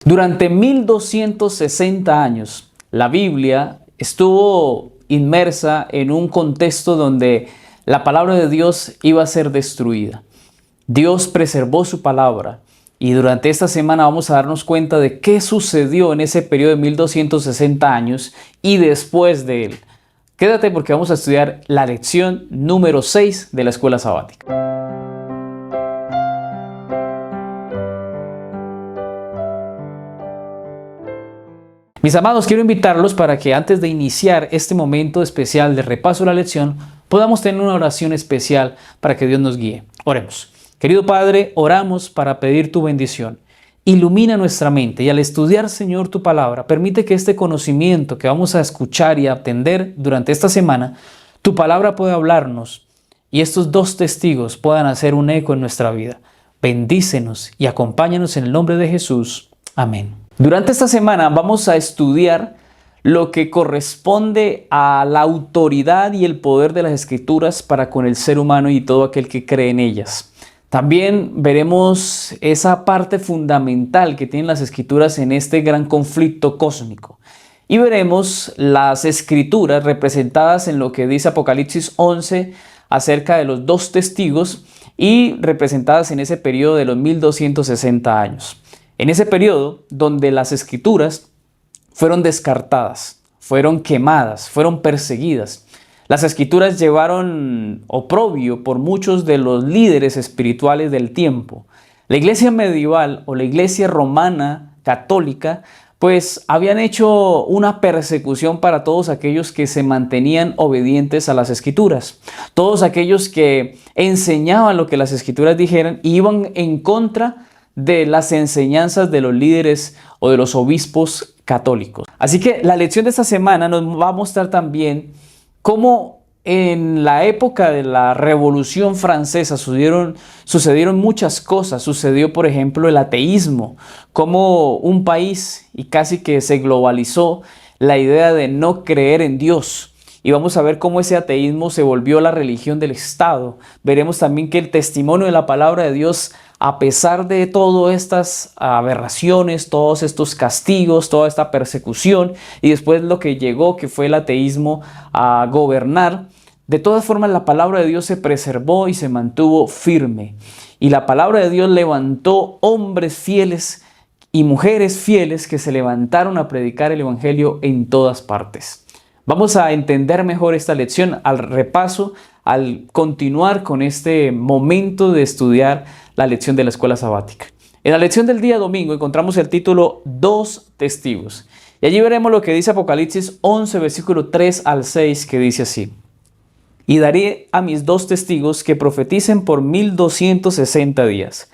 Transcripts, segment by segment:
Durante 1260 años, la Biblia estuvo inmersa en un contexto donde la palabra de Dios iba a ser destruida. Dios preservó su palabra y durante esta semana vamos a darnos cuenta de qué sucedió en ese periodo de 1260 años y después de él. Quédate porque vamos a estudiar la lección número 6 de la escuela sabática. Mis amados, quiero invitarlos para que antes de iniciar este momento especial de repaso de la lección, podamos tener una oración especial para que Dios nos guíe. Oremos. Querido Padre, oramos para pedir tu bendición. Ilumina nuestra mente y al estudiar, Señor, tu palabra, permite que este conocimiento que vamos a escuchar y atender durante esta semana, tu palabra pueda hablarnos y estos dos testigos puedan hacer un eco en nuestra vida. Bendícenos y acompáñanos en el nombre de Jesús. Amén. Durante esta semana vamos a estudiar lo que corresponde a la autoridad y el poder de las Escrituras para con el ser humano y todo aquel que cree en ellas. También veremos esa parte fundamental que tienen las Escrituras en este gran conflicto cósmico. Y veremos las Escrituras representadas en lo que dice Apocalipsis 11 acerca de los dos testigos y representadas en ese periodo de los 1260 años. En ese periodo donde las Escrituras fueron descartadas, fueron quemadas, fueron perseguidas. Las Escrituras llevaron oprobio por muchos de los líderes espirituales del tiempo. La iglesia medieval o la iglesia romana católica pues habían hecho una persecución para todos aquellos que se mantenían obedientes a las Escrituras. Todos aquellos que enseñaban lo que las Escrituras dijeran y iban en contra de las enseñanzas de los líderes o de los obispos católicos. Así que la lección de esta semana nos va a mostrar también cómo en la época de la Revolución Francesa sucedieron muchas cosas. Sucedió, por ejemplo, el ateísmo, como un país y casi que se globalizó la idea de no creer en Dios. Y vamos a ver cómo ese ateísmo se volvió la religión del Estado. Veremos también que el testimonio de la palabra de Dios, a pesar de todas estas aberraciones, todos estos castigos, toda esta persecución y después lo que llegó, que fue el ateísmo a gobernar, de todas formas la palabra de Dios se preservó y se mantuvo firme. Y la palabra de Dios levantó hombres fieles y mujeres fieles que se levantaron a predicar el evangelio en todas partes. Vamos a entender mejor esta lección al repaso, al continuar con este momento de estudiar la lección de la escuela sabática. En la lección del día domingo encontramos el título Dos testigos. Y allí veremos lo que dice Apocalipsis 11, versículo 3 al 6, que dice así. Y daré a mis dos testigos que profeticen por 1260 días,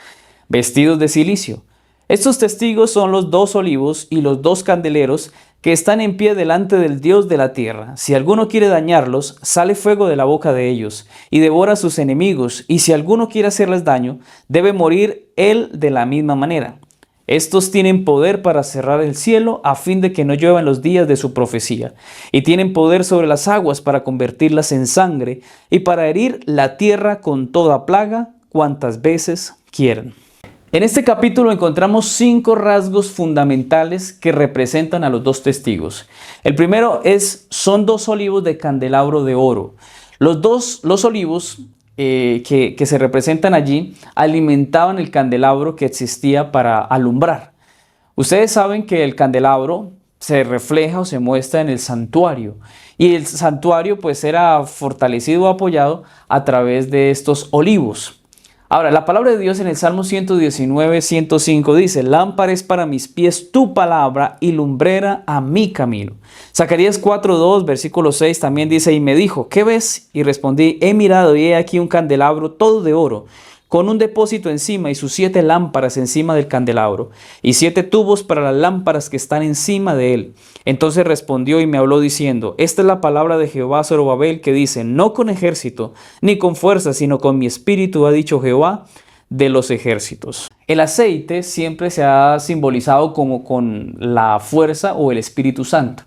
vestidos de cilicio. Estos testigos son los dos olivos y los dos candeleros que están en pie delante del Dios de la tierra. Si alguno quiere dañarlos, sale fuego de la boca de ellos y devora a sus enemigos. Y si alguno quiere hacerles daño, debe morir él de la misma manera. Estos tienen poder para cerrar el cielo a fin de que no lluevan los días de su profecía. Y tienen poder sobre las aguas para convertirlas en sangre y para herir la tierra con toda plaga cuantas veces quieran. En este capítulo encontramos 5 rasgos fundamentales que representan a los dos testigos. El primero son dos olivos de candelabro de oro. Los olivos que se representan allí alimentaban el candelabro que existía para alumbrar. Ustedes saben que el candelabro se refleja o se muestra en el santuario. Y el santuario pues era fortalecido o apoyado a través de estos olivos. Ahora, la palabra de Dios en el Salmo 119, 105 dice, lámpara es para mis pies tu palabra y lumbrera a mi camino. Zacarías 4:2, versículo 6 también dice, y me dijo, ¿qué ves? Y respondí, he mirado y he aquí un candelabro todo de oro, con un depósito encima y sus 7 lámparas encima del candelabro, y 7 tubos para las lámparas que están encima de él. Entonces respondió y me habló diciendo, esta es la palabra de Jehová Zorobabel que dice, no con ejército ni con fuerza, sino con mi espíritu, ha dicho Jehová de los ejércitos. El aceite siempre se ha simbolizado como con la fuerza o el Espíritu Santo.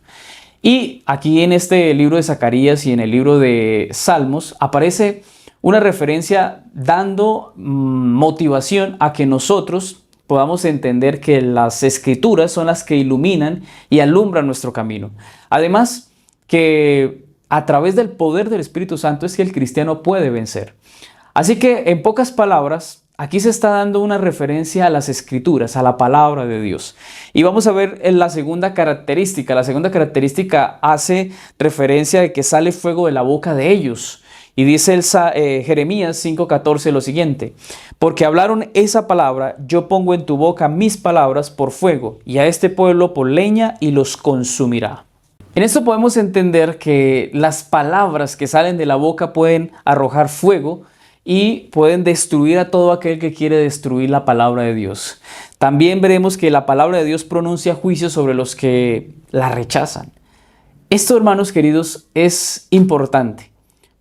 Y aquí en este libro de Zacarías y en el libro de Salmos aparece una referencia dando motivación a que nosotros podamos entender que las Escrituras son las que iluminan y alumbran nuestro camino. Además, que a través del poder del Espíritu Santo es que el cristiano puede vencer. Así que, en pocas palabras, aquí se está dando una referencia a las Escrituras, a la palabra de Dios. Y vamos a ver en la segunda característica. La segunda característica hace referencia de que sale fuego de la boca de ellos. Y dice Jeremías 5:14 lo siguiente: porque hablaron esa palabra, yo pongo en tu boca mis palabras por fuego, y a este pueblo por leña, y los consumirá. En esto podemos entender que las palabras que salen de la boca pueden arrojar fuego y pueden destruir a todo aquel que quiere destruir la palabra de Dios. También veremos que la palabra de Dios pronuncia juicio sobre los que la rechazan. Esto, hermanos queridos, es importante,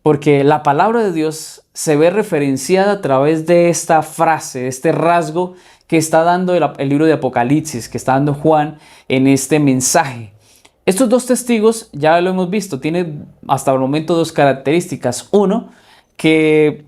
porque la palabra de Dios se ve referenciada a través de esta frase, de este rasgo que está dando el libro de Apocalipsis, que está dando Juan en este mensaje. Estos dos testigos, ya lo hemos visto, tienen hasta el momento dos características. Uno, que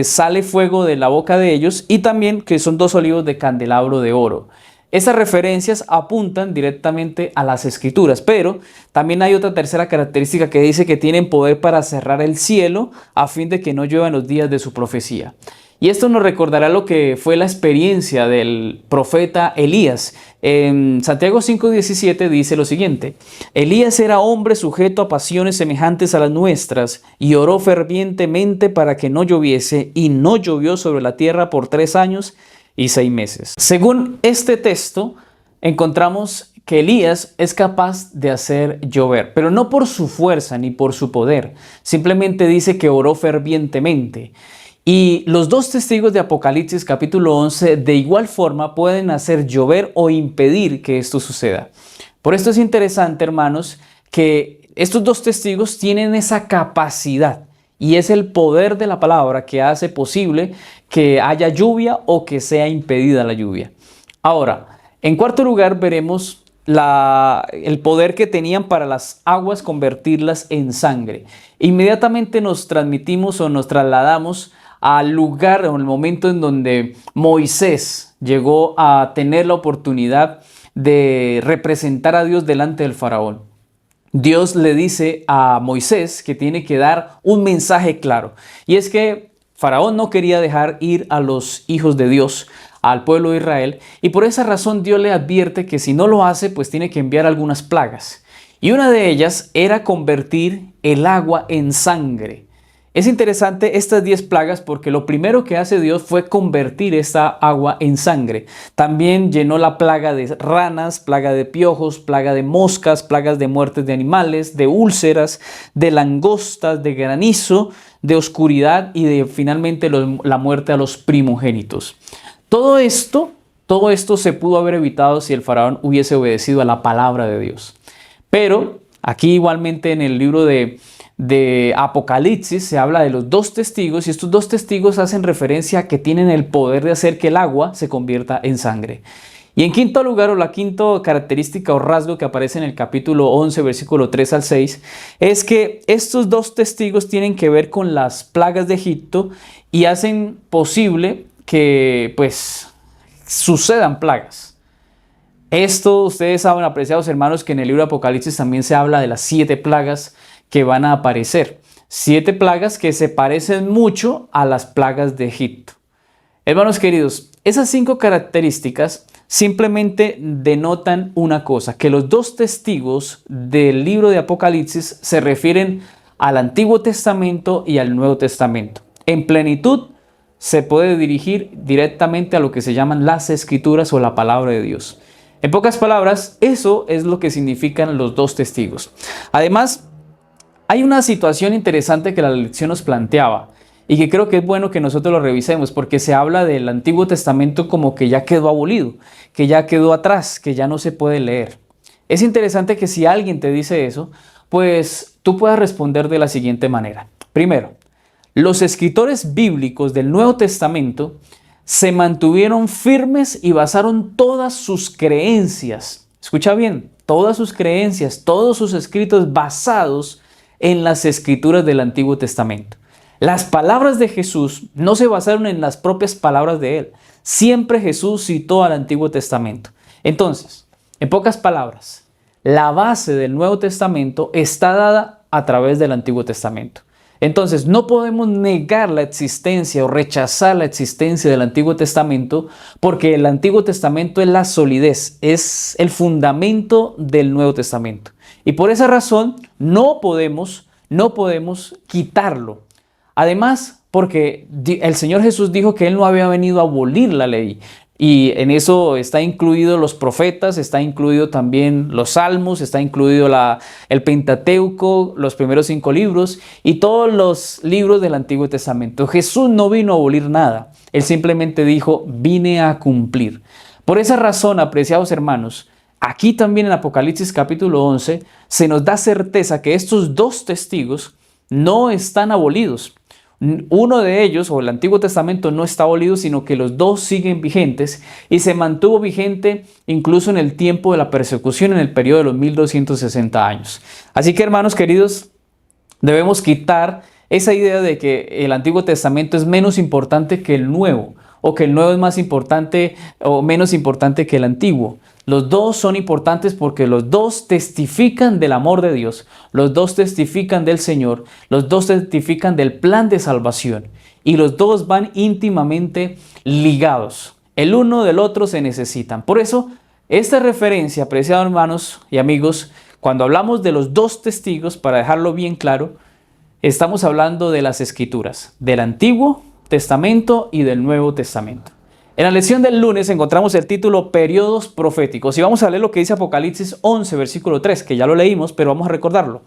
sale fuego de la boca de ellos, y también que son dos olivos de candelabro de oro. Estas referencias apuntan directamente a las Escrituras, pero también hay otra tercera característica que dice que tienen poder para cerrar el cielo a fin de que no llueva en los días de su profecía. Y esto nos recordará lo que fue la experiencia del profeta Elías. En Santiago 5:17 dice lo siguiente: Elías era hombre sujeto a pasiones semejantes a las nuestras, y oró fervientemente para que no lloviese, y no llovió sobre la tierra por 3 años y 6 meses. Según este texto, encontramos que Elías es capaz de hacer llover, pero no por su fuerza ni por su poder. Simplemente dice que oró fervientemente. Y los dos testigos de Apocalipsis capítulo 11 de igual forma pueden hacer llover o impedir que esto suceda. Por esto es interesante, hermanos, que estos dos testigos tienen esa capacidad, y es el poder de la palabra que hace posible que haya lluvia o que sea impedida la lluvia. Ahora, en cuarto lugar veremos el poder que tenían para las aguas convertirlas en sangre. Inmediatamente nos transmitimos o nos trasladamos al lugar o el momento en donde Moisés llegó a tener la oportunidad de representar a Dios delante del faraón. Dios le dice a Moisés que tiene que dar un mensaje claro, y es que Faraón no quería dejar ir a los hijos de Dios, al pueblo de Israel, y por esa razón Dios le advierte que si no lo hace, pues tiene que enviar algunas plagas. Y una de ellas era convertir el agua en sangre. Es interesante estas 10 plagas porque lo primero que hace Dios fue convertir esta agua en sangre. También llenó la plaga de ranas, plaga de piojos, plaga de moscas, plagas de muertes de animales, de úlceras, de langostas, de granizo, de oscuridad y de finalmente la muerte a los primogénitos. Todo esto se pudo haber evitado si el faraón hubiese obedecido a la palabra de Dios. Pero aquí igualmente en el libro de Apocalipsis se habla de los dos testigos, y estos dos testigos hacen referencia a que tienen el poder de hacer que el agua se convierta en sangre. Y en quinto lugar, o la quinta característica o rasgo que aparece en el capítulo 11, versículo 3 al 6, es que estos dos testigos tienen que ver con las plagas de Egipto y hacen posible que pues sucedan plagas. Esto ustedes saben, apreciados hermanos, que en el libro de Apocalipsis también se habla de las 7 plagas que van a aparecer. 7 plagas que se parecen mucho a las plagas de Egipto. Hermanos queridos, esas 5 características simplemente denotan una cosa: que los dos testigos del libro de Apocalipsis se refieren al Antiguo Testamento y al Nuevo Testamento. En plenitud se puede dirigir directamente a lo que se llaman las Escrituras o la palabra de Dios. En pocas palabras, eso es lo que significan los dos testigos. Además, hay una situación interesante que la lección nos planteaba y que creo que es bueno que nosotros lo revisemos, porque se habla del Antiguo Testamento como que ya quedó abolido, que ya quedó atrás, que ya no se puede leer. Es interesante que si alguien te dice eso, pues tú puedas responder de la siguiente manera. Primero, los escritores bíblicos del Nuevo Testamento se mantuvieron firmes y basaron todas sus creencias. Escucha bien, todas sus creencias, todos sus escritos basados en las escrituras del Antiguo Testamento. Las palabras de Jesús no se basaron en las propias palabras de él, siempre Jesús citó al Antiguo Testamento. Entonces, en pocas palabras, la base del Nuevo Testamento está dada a través del Antiguo Testamento. Entonces, no podemos negar la existencia o rechazar la existencia del Antiguo Testamento porque el Antiguo Testamento es la solidez, es el fundamento del Nuevo Testamento. Y por esa razón no podemos quitarlo. Además, porque el Señor Jesús dijo que Él no había venido a abolir la ley. Y en eso está incluido los profetas, está incluido también los salmos, está incluido el Pentateuco, los primeros 5 libros y todos los libros del Antiguo Testamento. Jesús no vino a abolir nada, Él simplemente dijo, vine a cumplir. Por esa razón, apreciados hermanos, aquí también en Apocalipsis capítulo 11 se nos da certeza que estos 2 testigos no están abolidos. Uno de ellos, o el Antiguo Testamento, no está abolido, sino que los 2 siguen vigentes y se mantuvo vigente incluso en el tiempo de la persecución, en el periodo de los 1260 años. Así que, hermanos queridos, debemos quitar esa idea de que el Antiguo Testamento es menos importante que el Nuevo, o que el Nuevo es más importante o menos importante que el Antiguo. Los 2 son importantes porque los 2 testifican del amor de Dios, los 2 testifican del Señor, los 2 testifican del plan de salvación y los 2 van íntimamente ligados. El uno del otro se necesitan. Por eso, esta referencia, apreciados hermanos y amigos, cuando hablamos de los 2 testigos, para dejarlo bien claro, estamos hablando de las Escrituras, del Antiguo Testamento y del Nuevo Testamento. En la lección del lunes encontramos el título Periodos proféticos y vamos a leer lo que dice Apocalipsis 11, versículo 3, que ya lo leímos, pero vamos a recordarlo.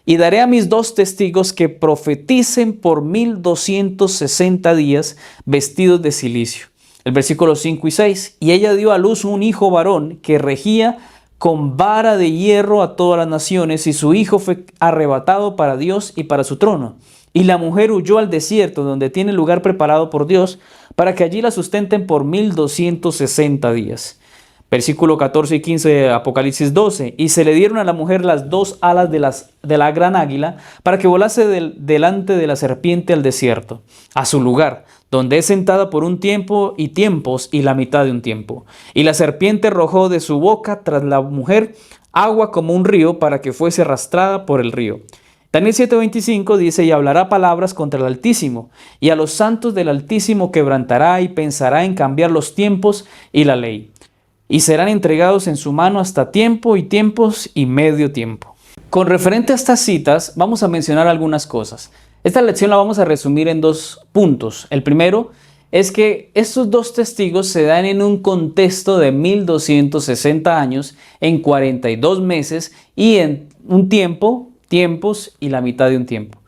Y daré a mis 2 testigos que profeticen por 1260 días vestidos de cilicio. El versículo 5 y 6. Y ella dio a luz un hijo varón que regía con vara de hierro a todas las naciones, y su hijo fue arrebatado para Dios y para su trono. Y la mujer huyó al desierto, donde tiene lugar preparado por Dios, para que allí la sustenten por 1260 días. Versículo 14 y 15 de Apocalipsis 12. Y se le dieron a la mujer las 2 alas de la gran águila, para que volase delante de la serpiente al desierto, a su lugar, donde es sentada por un tiempo y tiempos y la mitad de un tiempo. Y la serpiente arrojó de su boca tras la mujer agua como un río, para que fuese arrastrada por el río. Daniel 7:25 dice, y hablará palabras contra el Altísimo, y a los santos del Altísimo quebrantará y pensará en cambiar los tiempos y la ley. Y serán entregados en su mano hasta tiempo y tiempos y medio tiempo. Con referente a estas citas, vamos a mencionar algunas cosas. Esta lección la vamos a resumir en 2 puntos. El primero es que estos 2 testigos se dan en un contexto de 1260 años, en 42 meses y en un tiempos y la mitad de un tiempo.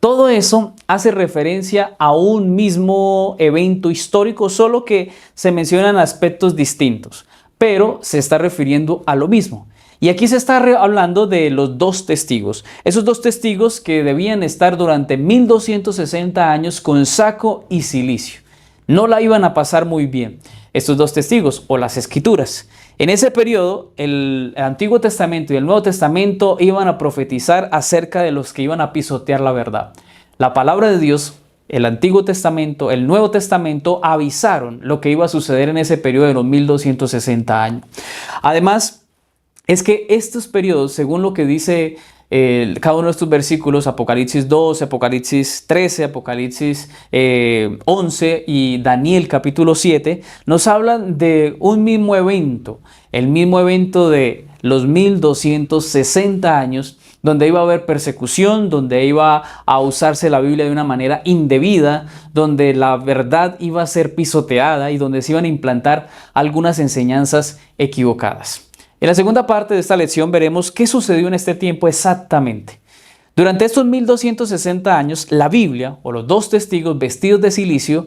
Todo eso hace referencia a un mismo evento histórico, solo que se mencionan aspectos distintos, pero se está refiriendo a lo mismo. Y aquí se está hablando de los 2 testigos, esos 2 testigos que debían estar durante 1260 años con saco y cilicio. No la iban a pasar muy bien estos 2 testigos o las Escrituras. En ese periodo, el Antiguo Testamento y el Nuevo Testamento iban a profetizar acerca de los que iban a pisotear la verdad. La palabra de Dios, el Antiguo Testamento, el Nuevo Testamento avisaron lo que iba a suceder en ese periodo de los 1260 años. Además, es que estos periodos, según lo que dice cada uno de estos versículos, Apocalipsis 12, Apocalipsis 13, Apocalipsis 11 y Daniel capítulo 7, nos hablan de un mismo evento, el mismo evento de los 1260 años, donde iba a haber persecución, donde iba a usarse la Biblia de una manera indebida, donde la verdad iba a ser pisoteada y donde se iban a implantar algunas enseñanzas equivocadas. En la segunda parte de esta lección veremos qué sucedió en este tiempo exactamente. Durante estos 1260 años, la Biblia, o los 2 testigos vestidos de cilicio,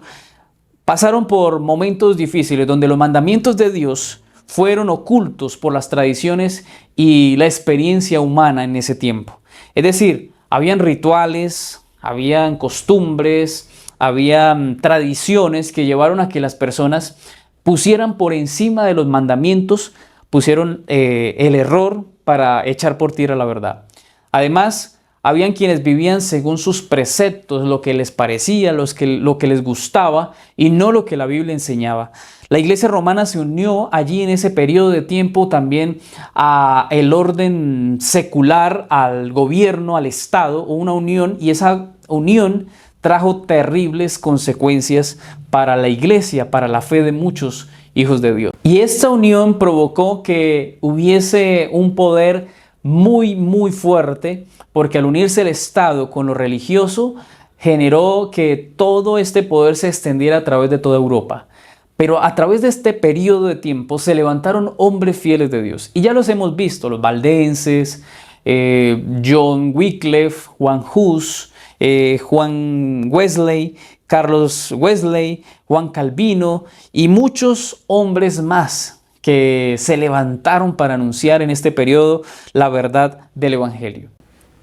pasaron por momentos difíciles donde los mandamientos de Dios fueron ocultos por las tradiciones y la experiencia humana en ese tiempo. Es decir, habían rituales, habían costumbres, habían tradiciones que llevaron a que las personas pusieran por encima de los mandamientos, pusieron el error para echar por tierra la verdad. Además, Habían quienes vivían según sus preceptos, lo que les parecía, lo que les gustaba y no lo que la Biblia enseñaba. La iglesia romana se unió allí en ese periodo de tiempo también a el orden secular, al gobierno, al Estado, una unión, y esa unión trajo terribles consecuencias para la iglesia, para la fe de muchos hijos de Dios. Y esta unión provocó que hubiese un poder muy fuerte, porque al unirse el Estado con lo religioso, generó que todo este poder se extendiera a través de toda Europa. Pero a través de este periodo de tiempo se levantaron hombres fieles de Dios. Y ya los hemos visto, los valdenses, John Wycliffe, Juan Hus, Juan Wesley, Carlos Wesley, Juan Calvino y muchos hombres más que se levantaron para anunciar en este periodo la verdad del Evangelio.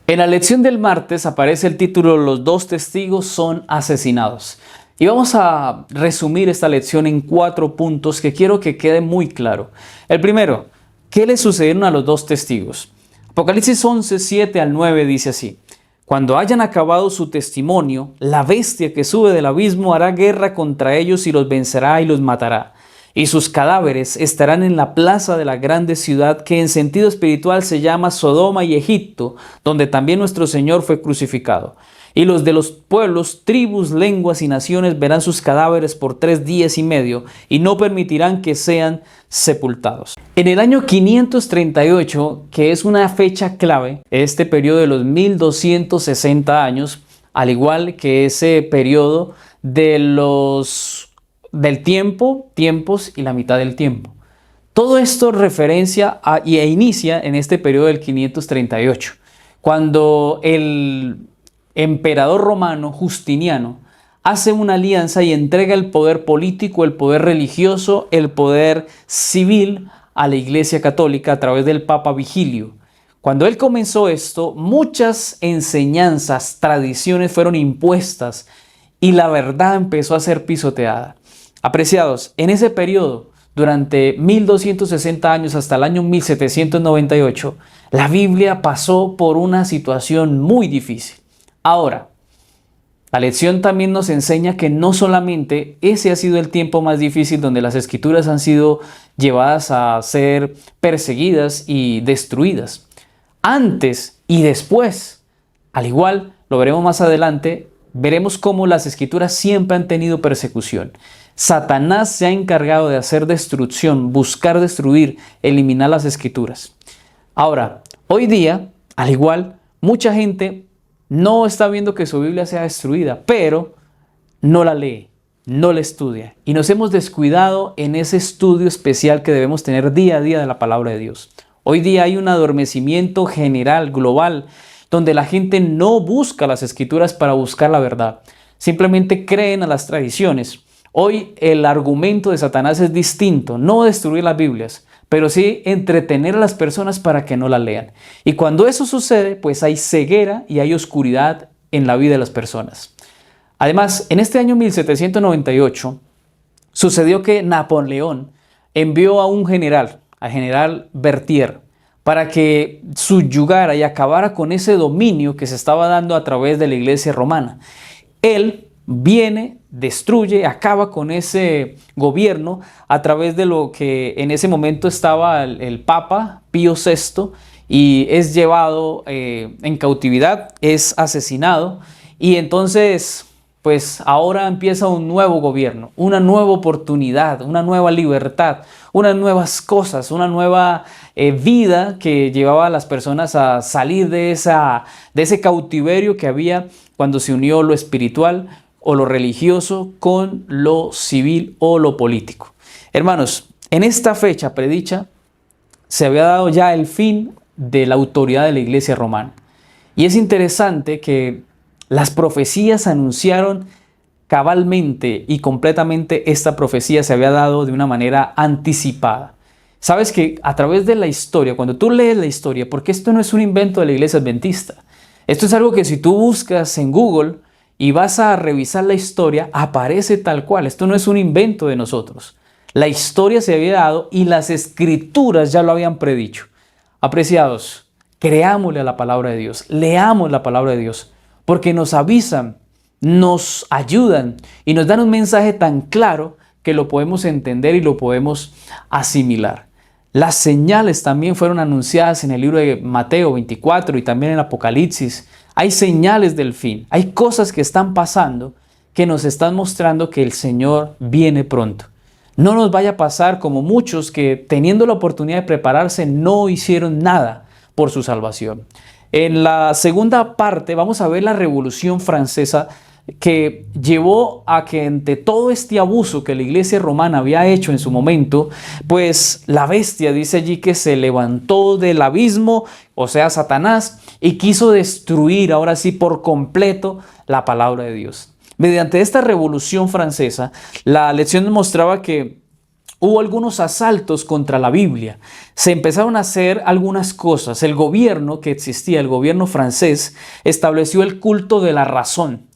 En la lección del martes aparece el título "Los dos testigos son asesinados". Y vamos a resumir esta lección en 4 puntos que quiero que quede muy claro. El primero, ¿qué le sucedieron a los dos testigos? Apocalipsis 11, 7 al 9 dice así: Cuando hayan acabado su testimonio, la bestia que sube del abismo hará guerra contra ellos y los vencerá y los matará. Y sus cadáveres estarán en la plaza de la grande ciudad que en sentido espiritual se llama Sodoma y Egipto, donde también nuestro Señor fue crucificado. Y los de los pueblos, tribus, lenguas y naciones verán sus cadáveres por 3 días y medio y no permitirán que sean sepultados. En el año 538, que es una fecha clave, este periodo de los 1260 años, al igual que ese periodo del tiempos y la mitad del tiempo. Todo esto referencia e inicia en este periodo del 538, cuando el emperador romano Justiniano hace una alianza y entrega el poder político, el poder religioso, el poder civil a la Iglesia Católica a través del Papa Vigilio. Cuando él comenzó esto, muchas enseñanzas, tradiciones fueron impuestas y la verdad empezó a ser pisoteada. Apreciados, en ese periodo, durante 1260 años hasta el año 1798, la Biblia pasó por una situación muy difícil. Ahora, la lección también nos enseña que no solamente ese ha sido el tiempo más difícil donde las escrituras han sido llevadas a ser perseguidas y destruidas. Antes y después, al igual, lo veremos más adelante, veremos cómo las escrituras siempre han tenido persecución. Satanás se ha encargado de hacer destrucción, buscar destruir, eliminar las escrituras. Ahora, hoy día, al igual, mucha gente no está viendo que su Biblia sea destruida, pero no la lee, no la estudia. Y nos hemos descuidado en ese estudio especial que debemos tener día a día de la palabra de Dios. Hoy día hay un adormecimiento general, global, donde la gente no busca las escrituras para buscar la verdad. Simplemente creen a las tradiciones. Hoy el argumento de Satanás es distinto, no destruir las Biblias, pero sí entretener a las personas para que no la lean. Y cuando eso sucede, pues hay ceguera y hay oscuridad en la vida de las personas. Además, en este año 1798, sucedió que Napoleón envió a un general, al general Berthier, para que subyugara y acabara con ese dominio que se estaba dando a través de la iglesia romana. Él viene, destruye, acaba con ese gobierno a través de lo que en ese momento estaba el Papa Pío VI, y es llevado en cautividad, es asesinado, y entonces pues ahora empieza un nuevo gobierno, una nueva oportunidad, una nueva libertad, unas nuevas cosas, una nueva vida que llevaba a las personas a salir de ese cautiverio que había cuando se unió lo espiritual o lo religioso con lo civil o lo político. Hermanos, en esta fecha predicha se había dado ya el fin de la autoridad de la iglesia romana. Y es interesante que las profecías anunciaron cabalmente y completamente esta profecía se había dado de una manera anticipada. Sabes que a través de la historia, cuando tú lees la historia, porque esto no es un invento de la iglesia adventista, esto es algo que si tú buscas en Google y vas a revisar la historia, aparece tal cual. Esto no es un invento de nosotros. La historia se había dado y las escrituras ya lo habían predicho. Apreciados, creámosle a la palabra de Dios, leamos la palabra de Dios, porque nos avisan, nos ayudan y nos dan un mensaje tan claro que lo podemos entender y lo podemos asimilar. Las señales también fueron anunciadas en el libro de Mateo 24 y también en Apocalipsis. Hay señales del fin, hay cosas que están pasando que nos están mostrando que el Señor viene pronto. No nos vaya a pasar como muchos que teniendo la oportunidad de prepararse no hicieron nada por su salvación. En la segunda parte vamos a ver la Revolución Francesa que llevó a que ante todo este abuso que la iglesia romana había hecho en su momento, pues la bestia dice allí que se levantó del abismo, o sea, Satanás, y quiso destruir ahora sí por completo la palabra de Dios. Mediante esta Revolución Francesa, la lección nos mostraba que hubo algunos asaltos contra la Biblia. Se empezaron a hacer algunas cosas. El gobierno que existía, el gobierno francés, estableció el culto de la razón.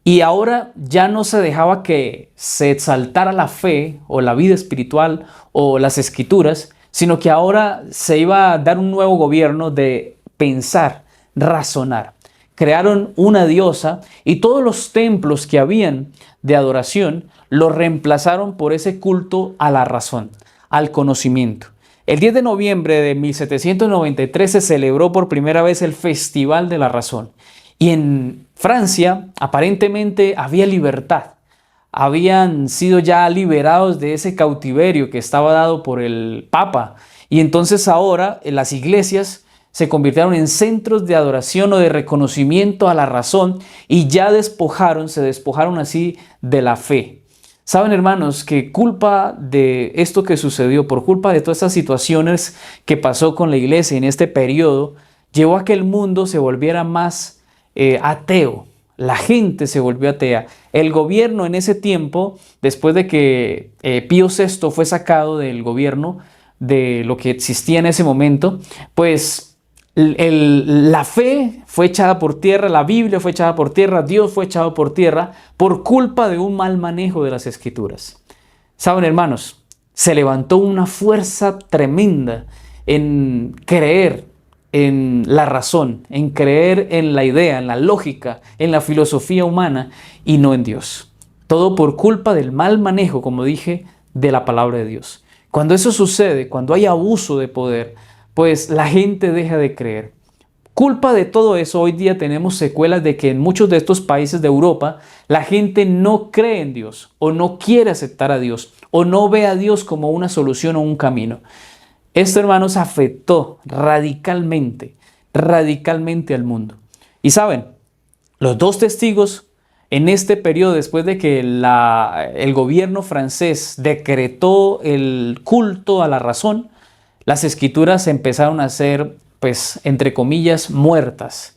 Y ahora ya no se dejaba que se exaltara la fe o la vida espiritual o las escrituras, sino que ahora se iba a dar un nuevo gobierno de pensar, razonar. Crearon una diosa y todos los templos que habían de adoración los reemplazaron por ese culto a la razón, al conocimiento. El 10 de noviembre de 1793 se celebró por primera vez el Festival de la Razón. Y en Francia aparentemente había libertad. Habían sido ya liberados de ese cautiverio que estaba dado por el Papa. Y entonces ahora las iglesias se convirtieron en centros de adoración o de reconocimiento a la razón y ya se despojaron así de la fe. Saben, hermanos, que culpa de esto que sucedió, por culpa de todas estas situaciones que pasó con la iglesia en este periodo, llevó a que el mundo se volviera más ateo. La gente se volvió atea. El gobierno en ese tiempo, después de que Pío VI fue sacado del gobierno, de lo que existía en ese momento, pues la fe fue echada por tierra, la Biblia fue echada por tierra, Dios fue echado por tierra por culpa de un mal manejo de las escrituras. Saben, hermanos, se levantó una fuerza tremenda en creer en la razón, en creer en la idea, en la lógica, en la filosofía humana y no en Dios. Todo por culpa del mal manejo, como dije, de la palabra de Dios. Cuando eso sucede, cuando hay abuso de poder, pues la gente deja de creer. Culpa de todo eso, hoy día tenemos secuelas de que en muchos de estos países de Europa la gente no cree en Dios o no quiere aceptar a Dios o no ve a Dios como una solución o un camino. Esto, hermanos, afectó radicalmente al mundo. Y saben, los dos testigos en este periodo, después de que el gobierno francés decretó el culto a la razón, las escrituras empezaron a ser, pues, entre comillas, muertas.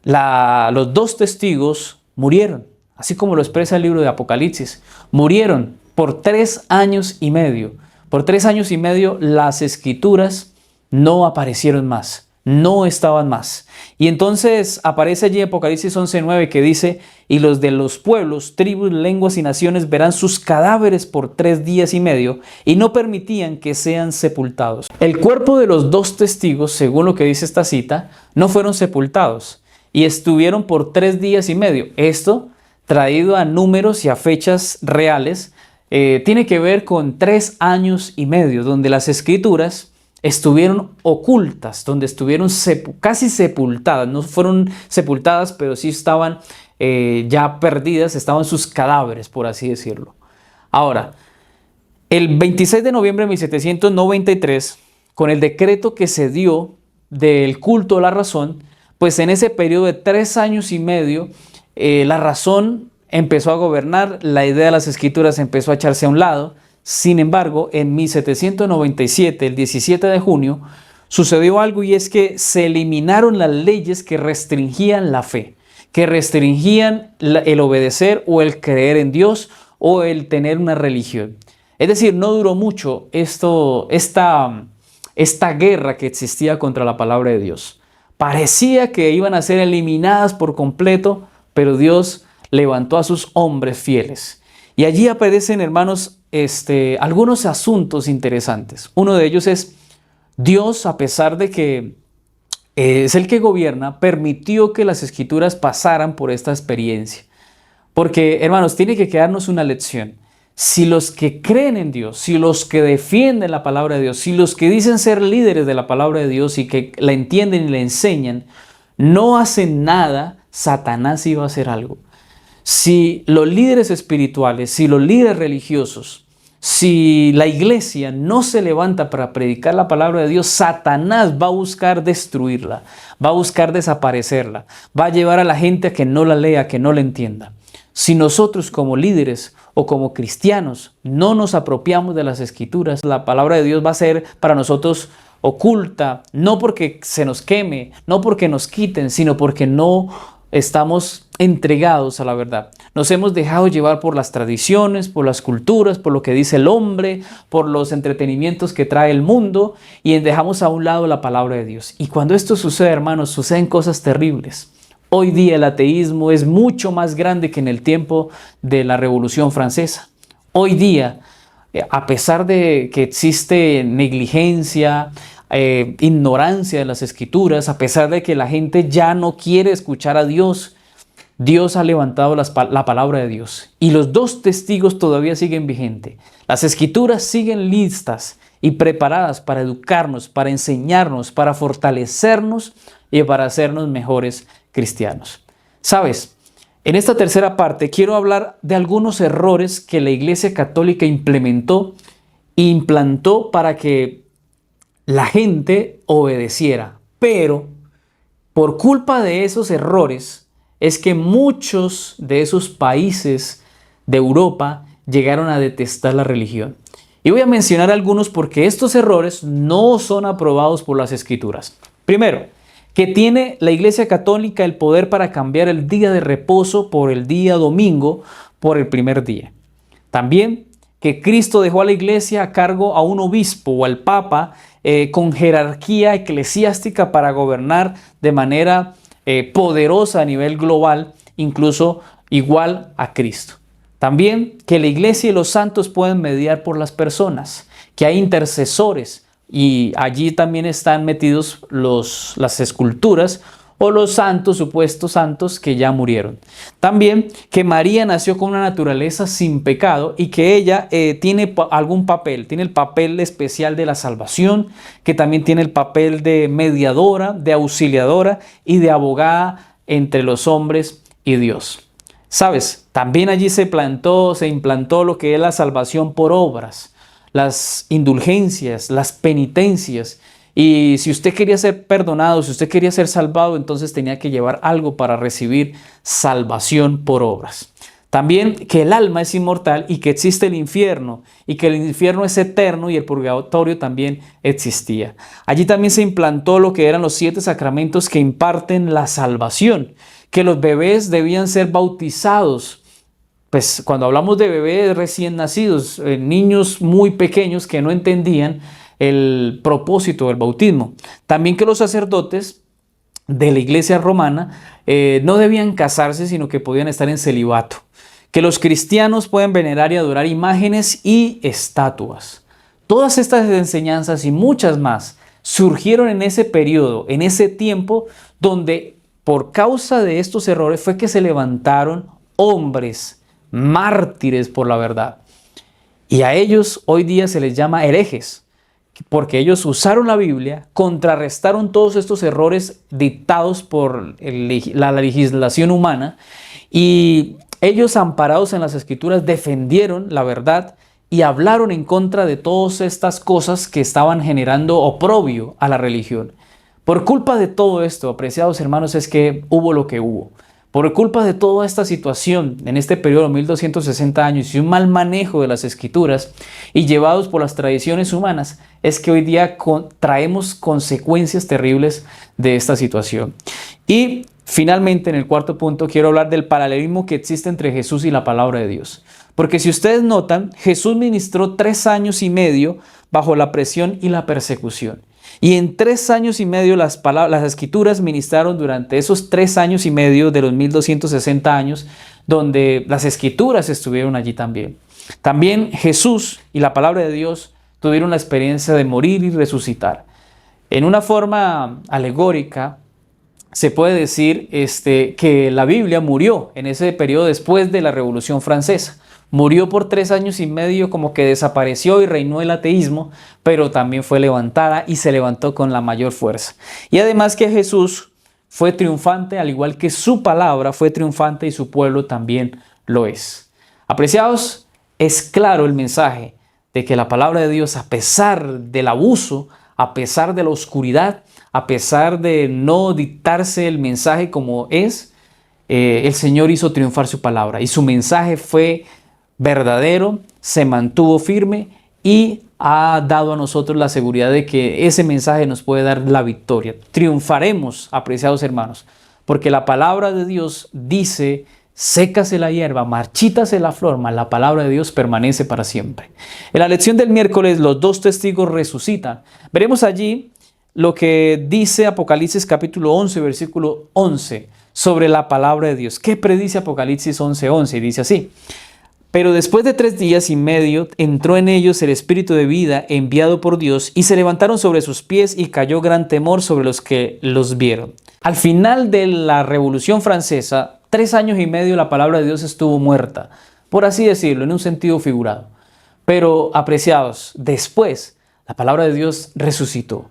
Los dos testigos murieron, así como lo expresa el libro de Apocalipsis. Murieron por 3 años y medio. Por 3 años y medio las escrituras no aparecieron más, no estaban más. Y entonces aparece allí Apocalipsis 11:9 que dice: y los de los pueblos, tribus, lenguas y naciones verán sus cadáveres por 3 días y medio y no permitían que sean sepultados. El cuerpo de los dos testigos, según lo que dice esta cita, no fueron sepultados y estuvieron por 3 días y medio. Esto, traído a números y a fechas reales, tiene que ver con 3 años y medio, donde las escrituras estuvieron ocultas, donde estuvieron casi sepultadas. No fueron sepultadas, pero sí estaban ya perdidas, estaban sus cadáveres, por así decirlo. Ahora, el 26 de noviembre de 1793, con el decreto que se dio del culto a la razón, pues en ese periodo de 3 años y medio, la razón empezó a gobernar, la idea de las escrituras empezó a echarse a un lado. Sin embargo, en 1797, el 17 de junio, sucedió algo y es que se eliminaron las leyes que restringían la fe, que restringían el obedecer o el creer en Dios o el tener una religión. Es decir, no duró mucho esta guerra que existía contra la palabra de Dios. Parecía que iban a ser eliminadas por completo, pero Dios levantó a sus hombres fieles. Y allí aparecen, hermanos, algunos asuntos interesantes. Uno de ellos es Dios, a pesar de que es el que gobierna, permitió que las escrituras pasaran por esta experiencia. Porque, hermanos, tiene que quedarnos una lección. Si los que creen en Dios, si los que defienden la palabra de Dios, si los que dicen ser líderes de la palabra de Dios y que la entienden y la enseñan, no hacen nada, Satanás iba a hacer algo. Si los líderes espirituales, si los líderes religiosos, si la iglesia no se levanta para predicar la palabra de Dios, Satanás va a buscar destruirla, va a buscar desaparecerla, va a llevar a la gente a que no la lea, que no la entienda. Si nosotros como líderes o como cristianos no nos apropiamos de las escrituras, la palabra de Dios va a ser para nosotros oculta, no porque se nos queme, no porque nos quiten, sino porque no estamos entregados a la verdad. Nos hemos dejado llevar por las tradiciones, por las culturas, por lo que dice el hombre, por los entretenimientos que trae el mundo y dejamos a un lado la palabra de Dios. Y cuando esto sucede, hermanos, suceden cosas terribles. Hoy día el ateísmo es mucho más grande que en el tiempo de la Revolución Francesa. Hoy día, a pesar de que existe negligencia, ignorancia de las escrituras, a pesar de que la gente ya no quiere escuchar a Dios, Dios ha levantado la palabra de Dios y los dos testigos todavía siguen vigentes. Las escrituras siguen listas y preparadas para educarnos, para enseñarnos, para fortalecernos y para hacernos mejores cristianos. ¿Sabes? En esta tercera parte quiero hablar de algunos errores que la Iglesia Católica implantó para que la gente obedeciera. Pero por culpa de esos errores es que muchos de esos países de Europa llegaron a detestar la religión. Y voy a mencionar algunos porque estos errores no son aprobados por las Escrituras. Primero, que tiene la Iglesia Católica el poder para cambiar el día de reposo por el día domingo por el primer día. También que Cristo dejó a la Iglesia a cargo a un obispo o al Papa con jerarquía eclesiástica para gobernar de manera poderosa a nivel global, incluso igual a Cristo. También que la Iglesia y los santos pueden mediar por las personas, que hay intercesores, y allí también están metidos las esculturas o los santos, supuestos santos que ya murieron. También que María nació con una naturaleza sin pecado y que ella tiene algún papel, tiene el papel especial de la salvación, que también tiene el papel de mediadora, de auxiliadora y de abogada entre los hombres y Dios. ¿Sabes? También allí se implantó lo que es la salvación por obras, las indulgencias, las penitencias. Y si usted quería ser perdonado, si usted quería ser salvado, entonces tenía que llevar algo para recibir salvación por obras. También que el alma es inmortal y que existe el infierno y que el infierno es eterno y el purgatorio también existía. Allí también se implantó lo que eran los 7 sacramentos que imparten la salvación, que los bebés debían ser bautizados. Pues cuando hablamos de bebés recién nacidos, niños muy pequeños que no entendían el propósito del bautismo. También que los sacerdotes de la Iglesia romana no debían casarse, sino que podían estar en celibato. Que los cristianos pueden venerar y adorar imágenes y estatuas. Todas estas enseñanzas y muchas más surgieron en ese periodo, en ese tiempo, donde por causa de estos errores fue que se levantaron hombres mártires por la verdad. Y a ellos hoy día se les llama herejes, porque ellos usaron la Biblia, contrarrestaron todos estos errores dictados por la legislación humana y ellos, amparados en las Escrituras, defendieron la verdad y hablaron en contra de todas estas cosas que estaban generando oprobio a la religión. Por culpa de todo esto, apreciados hermanos, es que hubo lo que hubo. Por culpa de toda esta situación, en este periodo de 1260 años y un mal manejo de las Escrituras y llevados por las tradiciones humanas, es que hoy día traemos consecuencias terribles de esta situación. Y finalmente, en el cuarto punto, quiero hablar del paralelismo que existe entre Jesús y la palabra de Dios. Porque si ustedes notan, Jesús ministró 3 años y medio bajo la presión y la persecución. Y en 3 años y medio las Escrituras ministraron durante esos 3 años y medio de los 1260 años, donde las Escrituras estuvieron allí también. También Jesús y la palabra de Dios tuvieron la experiencia de morir y resucitar. En una forma alegórica, se puede decir que la Biblia murió en ese periodo después de la Revolución Francesa. Murió por 3 años y medio, como que desapareció y reinó el ateísmo, pero también fue levantada y se levantó con la mayor fuerza. Y además que Jesús fue triunfante, al igual que su palabra fue triunfante y su pueblo también lo es. Apreciados, es claro el mensaje de que la palabra de Dios, a pesar del abuso, a pesar de la oscuridad, a pesar de no dictarse el mensaje como es, el Señor hizo triunfar su palabra y su mensaje fue verdadero, se mantuvo firme y ha dado a nosotros la seguridad de que ese mensaje nos puede dar la victoria. Triunfaremos, apreciados hermanos, porque la palabra de Dios dice: sécase la hierba, marchítase la flor, mas la palabra de Dios permanece para siempre. En la lección del miércoles, los dos testigos resucitan. Veremos allí lo que dice Apocalipsis capítulo 11, versículo 11, sobre la palabra de Dios. ¿Qué predice Apocalipsis 11:11? Y dice así: pero después de 3 días y medio entró en ellos el Espíritu de vida enviado por Dios, y se levantaron sobre sus pies y cayó gran temor sobre los que los vieron. Al final de la Revolución Francesa, 3 años y medio la palabra de Dios estuvo muerta, por así decirlo, en un sentido figurado. Pero, apreciados, después la palabra de Dios resucitó.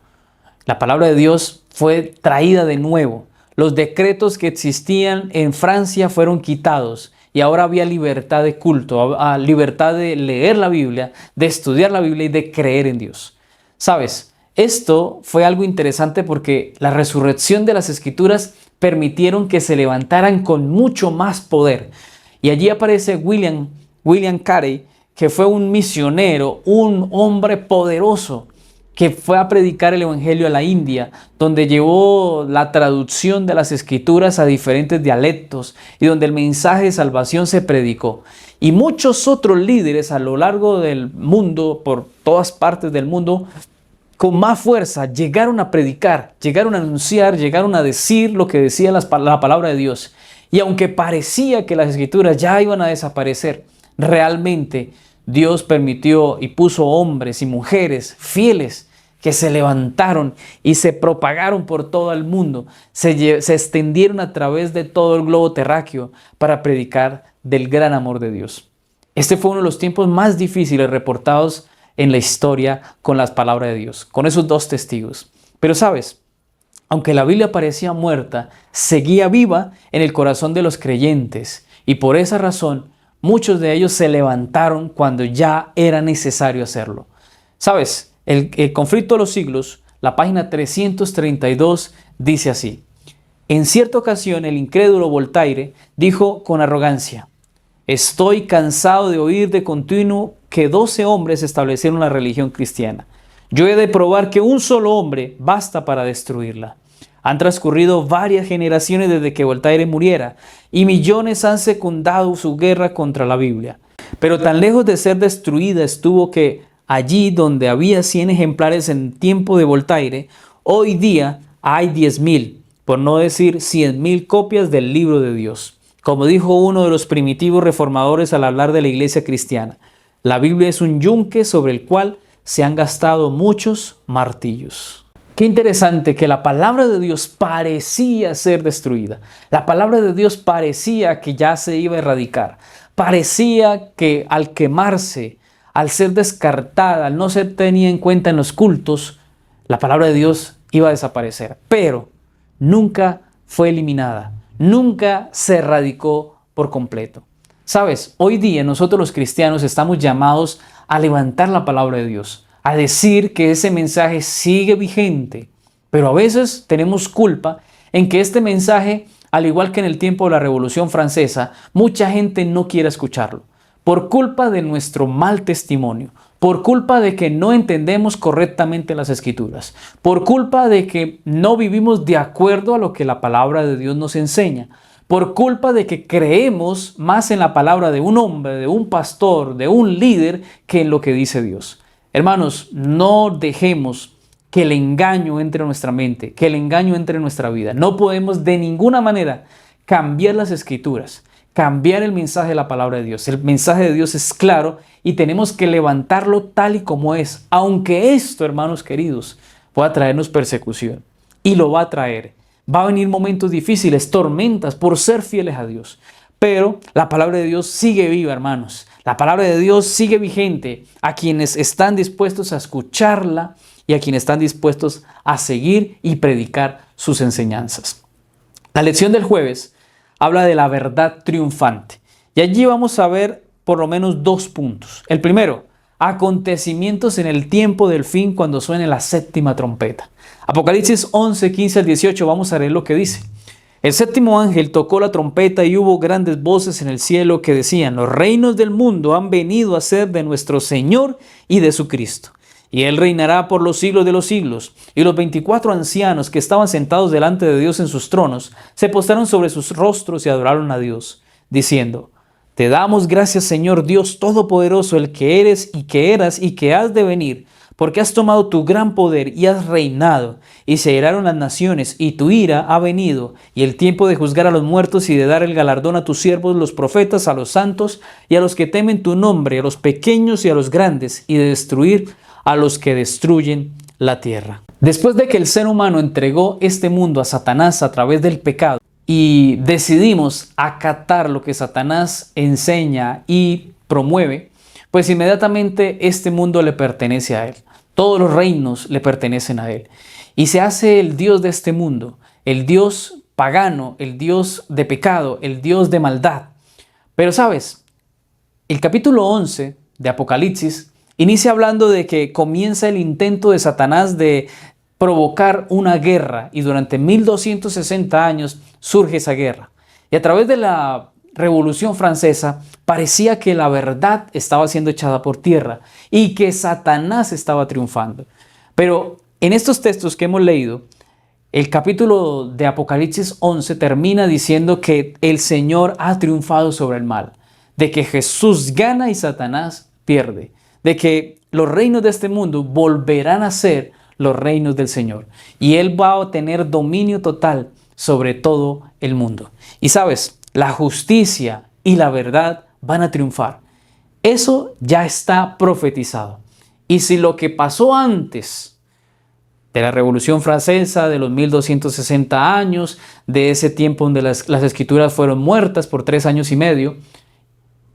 La palabra de Dios fue traída de nuevo. Los decretos que existían en Francia fueron quitados. Y ahora había libertad de culto, libertad de leer la Biblia, de estudiar la Biblia y de creer en Dios. ¿Sabes? Esto fue algo interesante porque la resurrección de las Escrituras permitieron que se levantaran con mucho más poder. Y allí aparece William Carey, que fue un misionero, un hombre poderoso, que fue a predicar el evangelio a la India, donde llevó la traducción de las Escrituras a diferentes dialectos y donde el mensaje de salvación se predicó. Y muchos otros líderes a lo largo del mundo, por todas partes del mundo, con más fuerza llegaron a predicar, llegaron a anunciar, llegaron a decir lo que decía la palabra de Dios. Y aunque parecía que las Escrituras ya iban a desaparecer, realmente Dios permitió y puso hombres y mujeres fieles que se levantaron y se propagaron por todo el mundo, se extendieron a través de todo el globo terráqueo para predicar del gran amor de Dios. Este fue uno de los tiempos más difíciles reportados en la historia con las palabras de Dios, con esos dos testigos. Pero sabes, aunque la Biblia parecía muerta, seguía viva en el corazón de los creyentes, y por esa razón muchos de ellos se levantaron cuando ya era necesario hacerlo. ¿Sabes? El conflicto de los siglos, la página 332, dice así: en cierta ocasión el incrédulo Voltaire dijo con arrogancia: estoy cansado de oír de continuo que 12 hombres establecieron la religión cristiana. Yo he de probar que un solo hombre basta para destruirla. Han transcurrido varias generaciones desde que Voltaire muriera y millones han secundado su guerra contra la Biblia. Pero tan lejos de ser destruida estuvo que allí donde había 100 ejemplares en tiempo de Voltaire, hoy día hay 10.000, por no decir 100.000 copias del libro de Dios. Como dijo uno de los primitivos reformadores al hablar de la iglesia cristiana: la Biblia es un yunque sobre el cual se han gastado muchos martillos. Qué interesante que la palabra de Dios parecía ser destruida. La palabra de Dios parecía que ya se iba a erradicar. Parecía que al quemarse, al ser descartada, al no ser tenida en cuenta en los cultos, la palabra de Dios iba a desaparecer. Pero nunca fue eliminada, nunca se erradicó por completo. ¿Sabes? Hoy día nosotros los cristianos estamos llamados a levantar la palabra de Dios, a decir que ese mensaje sigue vigente, pero a veces tenemos culpa en que este mensaje, al igual que en el tiempo de la Revolución Francesa, mucha gente no quiere escucharlo, por culpa de nuestro mal testimonio, por culpa de que no entendemos correctamente las Escrituras, por culpa de que no vivimos de acuerdo a lo que la palabra de Dios nos enseña, por culpa de que creemos más en la palabra de un hombre, de un pastor, de un líder, que en lo que dice Dios. Hermanos, no dejemos que el engaño entre en nuestra mente, que el engaño entre en nuestra vida. No podemos de ninguna manera cambiar las Escrituras, cambiar el mensaje de la palabra de Dios. El mensaje de Dios es claro y tenemos que levantarlo tal y como es. Aunque esto, hermanos queridos, pueda traernos persecución. Y lo va a traer. Va a venir momentos difíciles, tormentas, por ser fieles a Dios. Pero la palabra de Dios sigue viva, hermanos. La palabra de Dios sigue vigente a quienes están dispuestos a escucharla y a quienes están dispuestos a seguir y predicar sus enseñanzas. La lección del jueves habla de la verdad triunfante. Y allí vamos a ver por lo menos 2 puntos. El primero, acontecimientos en el tiempo del fin cuando suene la séptima trompeta. Apocalipsis 11, 15 al 18, vamos a leer lo que dice. El séptimo ángel tocó la trompeta y hubo grandes voces en el cielo que decían: los reinos del mundo han venido a ser de nuestro Señor y de su Cristo. Y Él reinará por los siglos de los siglos. Y los 24 ancianos que estaban sentados delante de Dios en sus tronos, se postraron sobre sus rostros y adoraron a Dios, diciendo: te damos gracias, Señor Dios Todopoderoso, el que eres y que eras y que has de venir, porque has tomado tu gran poder y has reinado, y se airaron las naciones, y tu ira ha venido, y el tiempo de juzgar a los muertos y de dar el galardón a tus siervos los profetas, a los santos y a los que temen tu nombre, a los pequeños y a los grandes, y de destruir a los que destruyen la tierra. Después de que el ser humano entregó este mundo a Satanás a través del pecado, y decidimos acatar lo que Satanás enseña y promueve, pues inmediatamente este mundo le pertenece a él. Todos los reinos le pertenecen a él. Y se hace el Dios de este mundo, el Dios pagano, el Dios de pecado, el Dios de maldad. Pero sabes, el capítulo 11 de Apocalipsis inicia hablando de que comienza el intento de Satanás de provocar una guerra, y durante 1260 años surge esa guerra. Y a través de la Revolución Francesa parecía que la verdad estaba siendo echada por tierra y que Satanás estaba triunfando. Pero en estos textos que hemos leído, el capítulo de Apocalipsis 11 termina diciendo que el Señor ha triunfado sobre el mal, de que Jesús gana y Satanás pierde, de que los reinos de este mundo volverán a ser los reinos del Señor, y Él va a tener dominio total sobre todo el mundo. Y sabes, la justicia y la verdad van a triunfar. Eso ya está profetizado. Y si lo que pasó antes de la Revolución Francesa, de los 1260 años, de ese tiempo donde las escrituras fueron muertas por 3 años y medio,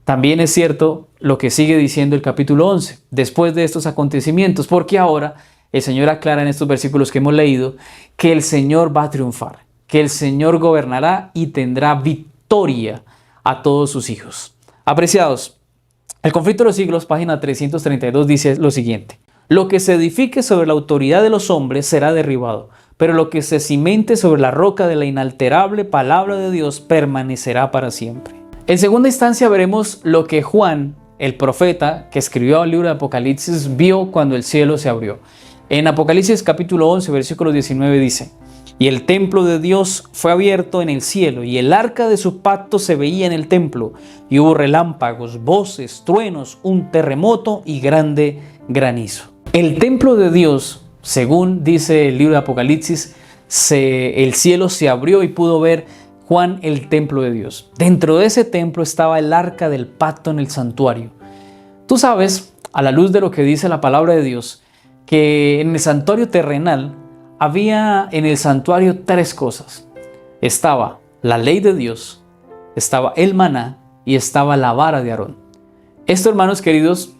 también es cierto lo que sigue diciendo el capítulo 11, después de estos acontecimientos, porque ahora el Señor aclara en estos versículos que hemos leído que el Señor va a triunfar, que el Señor gobernará y tendrá victoria a todos sus hijos. Apreciados, el conflicto de los siglos, página 332, dice lo siguiente: lo que se edifique sobre la autoridad de los hombres será derribado, pero lo que se cimente sobre la roca de la inalterable palabra de Dios permanecerá para siempre. En segunda instancia veremos lo que Juan, el profeta que escribió el libro de Apocalipsis, vio cuando el cielo se abrió. En Apocalipsis capítulo 11, versículo 19 dice: y el templo de Dios fue abierto en el cielo, y el arca de su pacto se veía en el templo, y hubo relámpagos, voces, truenos, un terremoto y grande granizo. El templo de Dios, según dice el libro de Apocalipsis, el cielo se abrió y pudo ver Juan el templo de Dios. Dentro de ese templo estaba el arca del pacto en el santuario. Tú sabes, a la luz de lo que dice la palabra de Dios, que en el santuario terrenal había en el santuario 3 cosas. Estaba la ley de Dios, estaba el maná y estaba la vara de Aarón. Esto, hermanos queridos,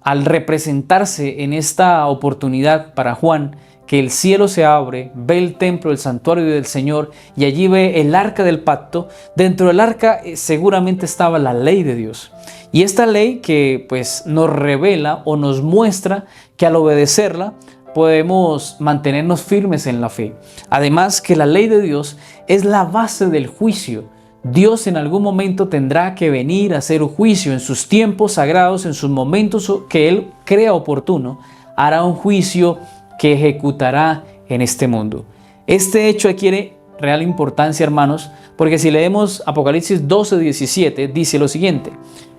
al representarse en esta oportunidad para Juan, que el cielo se abre, ve el templo, el santuario del Señor, y allí ve el arca del pacto. Dentro del arca seguramente estaba la ley de Dios. Y esta ley que pues nos revela o nos muestra que al obedecerla podemos mantenernos firmes en la fe. Además que la ley de Dios es la base del juicio. Dios en algún momento tendrá que venir a hacer un juicio en sus tiempos sagrados, en sus momentos que Él crea oportuno, hará un juicio que ejecutará en este mundo. Este hecho adquiere real importancia, hermanos, porque si leemos Apocalipsis 12:17, dice lo siguiente: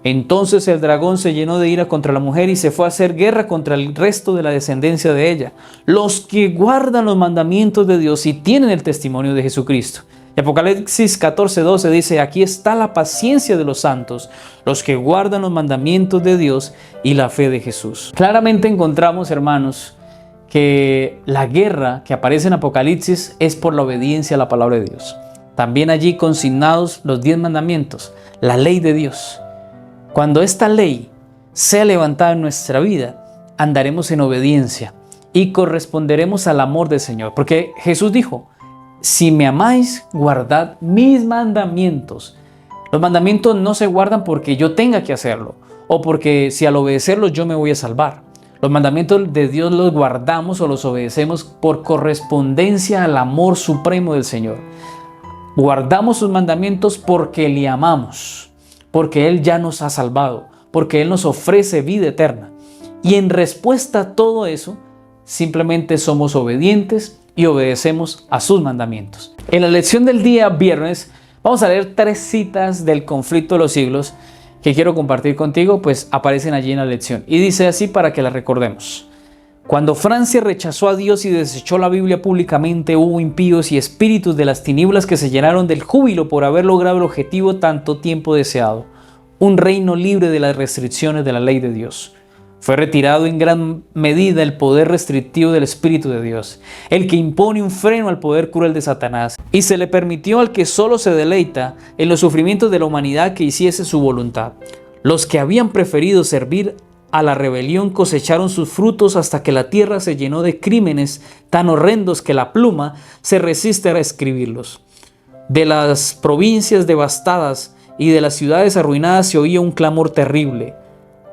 entonces el dragón se llenó de ira contra la mujer y se fue a hacer guerra contra el resto de la descendencia de ella, los que guardan los mandamientos de Dios y tienen el testimonio de Jesucristo. Y Apocalipsis 14:12 dice: aquí está la paciencia de los santos, los que guardan los mandamientos de Dios y la fe de Jesús. Claramente encontramos, hermanos, que la guerra que aparece en Apocalipsis es por la obediencia a la palabra de Dios. También allí consignados los 10 mandamientos, la ley de Dios. Cuando esta ley sea levantada en nuestra vida, andaremos en obediencia y corresponderemos al amor del Señor. Porque Jesús dijo, si me amáis, guardad mis mandamientos. Los mandamientos no se guardan porque yo tenga que hacerlo o porque si al obedecerlos yo me voy a salvar. Los mandamientos de Dios los guardamos o los obedecemos por correspondencia al amor supremo del Señor. Guardamos sus mandamientos porque le amamos, porque Él ya nos ha salvado, porque Él nos ofrece vida eterna. Y en respuesta a todo eso, simplemente somos obedientes y obedecemos a sus mandamientos. En la lección del día viernes vamos a leer 3 citas del conflicto de los siglos que quiero compartir contigo, pues aparecen allí en la lección. Y dice así para que la recordemos. Cuando Francia rechazó a Dios y desechó la Biblia públicamente, hubo impíos y espíritus de las tinieblas que se llenaron del júbilo por haber logrado el objetivo tanto tiempo deseado, un reino libre de las restricciones de la ley de Dios. Fue retirado en gran medida el poder restrictivo del Espíritu de Dios, el que impone un freno al poder cruel de Satanás, y se le permitió al que solo se deleita en los sufrimientos de la humanidad que hiciese su voluntad. Los que habían preferido servir a la rebelión cosecharon sus frutos hasta que la tierra se llenó de crímenes tan horrendos que la pluma se resiste a escribirlos. De las provincias devastadas y de las ciudades arruinadas se oía un clamor terrible.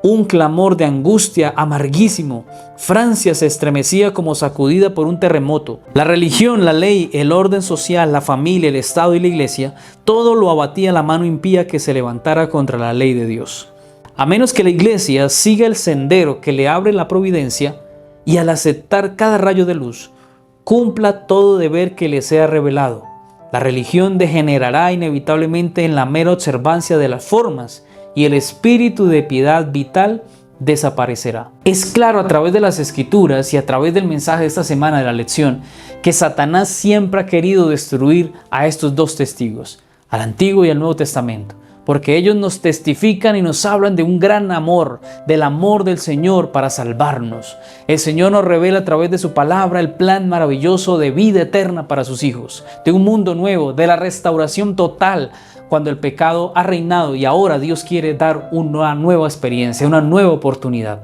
Un clamor de angustia amarguísimo. Francia se estremecía como sacudida por un terremoto. La religión, la ley, el orden social, la familia, el Estado y la Iglesia, todo lo abatía la mano impía que se levantara contra la ley de Dios. A menos que la Iglesia siga el sendero que le abre la providencia y al aceptar cada rayo de luz, cumpla todo deber que le sea revelado, la religión degenerará inevitablemente en la mera observancia de las formas y el espíritu de piedad vital desaparecerá. Es claro a través de las Escrituras y a través del mensaje de esta semana de la lección que Satanás siempre ha querido destruir a estos 2 testigos, al Antiguo y al Nuevo Testamento, porque ellos nos testifican y nos hablan de un gran amor, del amor del Señor para salvarnos. El Señor nos revela a través de su palabra el plan maravilloso de vida eterna para sus hijos, de un mundo nuevo, de la restauración total, cuando el pecado ha reinado y ahora Dios quiere dar una nueva experiencia, una nueva oportunidad.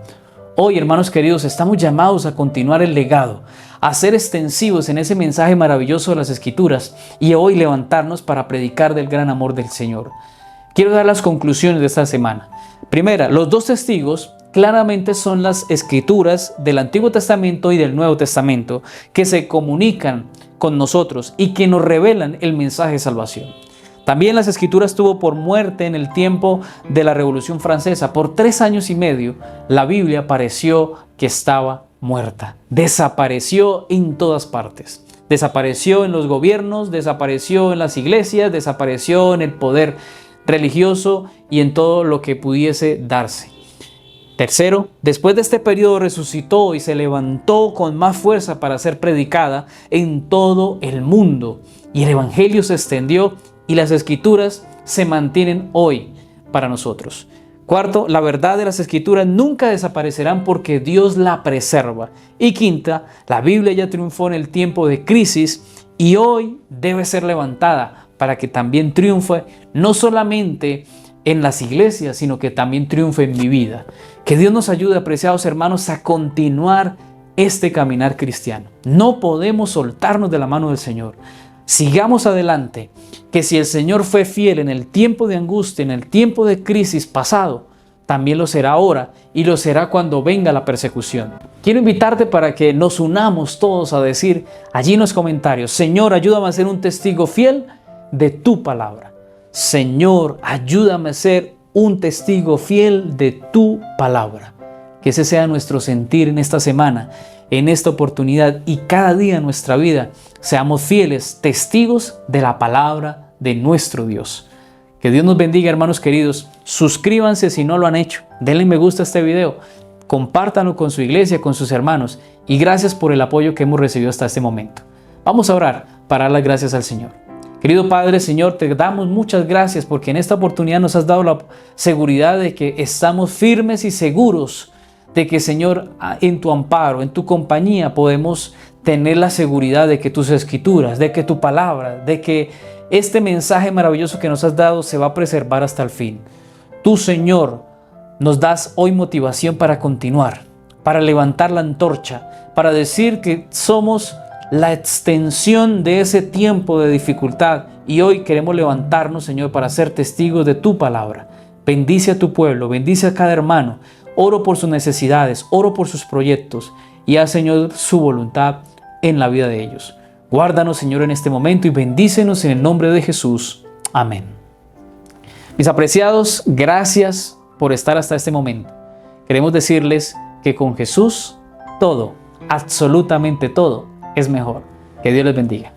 Hoy, hermanos queridos, estamos llamados a continuar el legado, a ser extensivos en ese mensaje maravilloso de las Escrituras y hoy levantarnos para predicar del gran amor del Señor. Quiero dar las conclusiones de esta semana. Primera, los 2 testigos claramente son las Escrituras del Antiguo Testamento y del Nuevo Testamento que se comunican con nosotros y que nos revelan el mensaje de salvación. También las Escrituras tuvo por muerte en el tiempo de la Revolución Francesa. Por 3 años y medio, la Biblia pareció que estaba muerta. Desapareció en todas partes. Desapareció en los gobiernos, desapareció en las iglesias, desapareció en el poder religioso y en todo lo que pudiese darse. Tercero, después de este periodo resucitó y se levantó con más fuerza para ser predicada en todo el mundo. Y el Evangelio se extendió y las Escrituras se mantienen hoy para nosotros. Cuarto, la verdad de las Escrituras nunca desaparecerán porque Dios la preserva. Y quinta, la Biblia ya triunfó en el tiempo de crisis y hoy debe ser levantada para que también triunfe no solamente en las iglesias, sino que también triunfe en mi vida. Que Dios nos ayude, apreciados hermanos, a continuar este caminar cristiano. No podemos soltarnos de la mano del Señor. Sigamos adelante, que si el Señor fue fiel en el tiempo de angustia, en el tiempo de crisis pasado, también lo será ahora y lo será cuando venga la persecución. Quiero invitarte para que nos unamos todos a decir allí en los comentarios: Señor, ayúdame a ser un testigo fiel de tu palabra. Señor, ayúdame a ser un testigo fiel de tu palabra. Que ese sea nuestro sentir en esta semana, en esta oportunidad y cada día en nuestra vida. Seamos fieles testigos de la palabra de nuestro Dios. Que Dios nos bendiga, hermanos queridos. Suscríbanse si no lo han hecho. Denle me gusta a este video. Compártanlo con su iglesia, con sus hermanos. Y gracias por el apoyo que hemos recibido hasta este momento. Vamos a orar para dar las gracias al Señor. Querido Padre, Señor, te damos muchas gracias porque en esta oportunidad nos has dado la seguridad de que estamos firmes y seguros de que, Señor, en tu amparo, en tu compañía podemos tener la seguridad de que tus escrituras, de que tu palabra, de que este mensaje maravilloso que nos has dado se va a preservar hasta el fin. Tú, Señor, nos das hoy motivación para continuar, para levantar la antorcha, para decir que somos la extensión de ese tiempo de dificultad y hoy queremos levantarnos, Señor, para ser testigos de tu palabra. Bendice a tu pueblo, bendice a cada hermano. Oro por sus necesidades, oro por sus proyectos y haz, Señor, su voluntad en la vida de ellos. Guárdanos, Señor, en este momento y bendícenos en el nombre de Jesús. Amén. Mis apreciados, gracias por estar hasta este momento. Queremos decirles que con Jesús todo, absolutamente todo, es mejor. Que Dios les bendiga.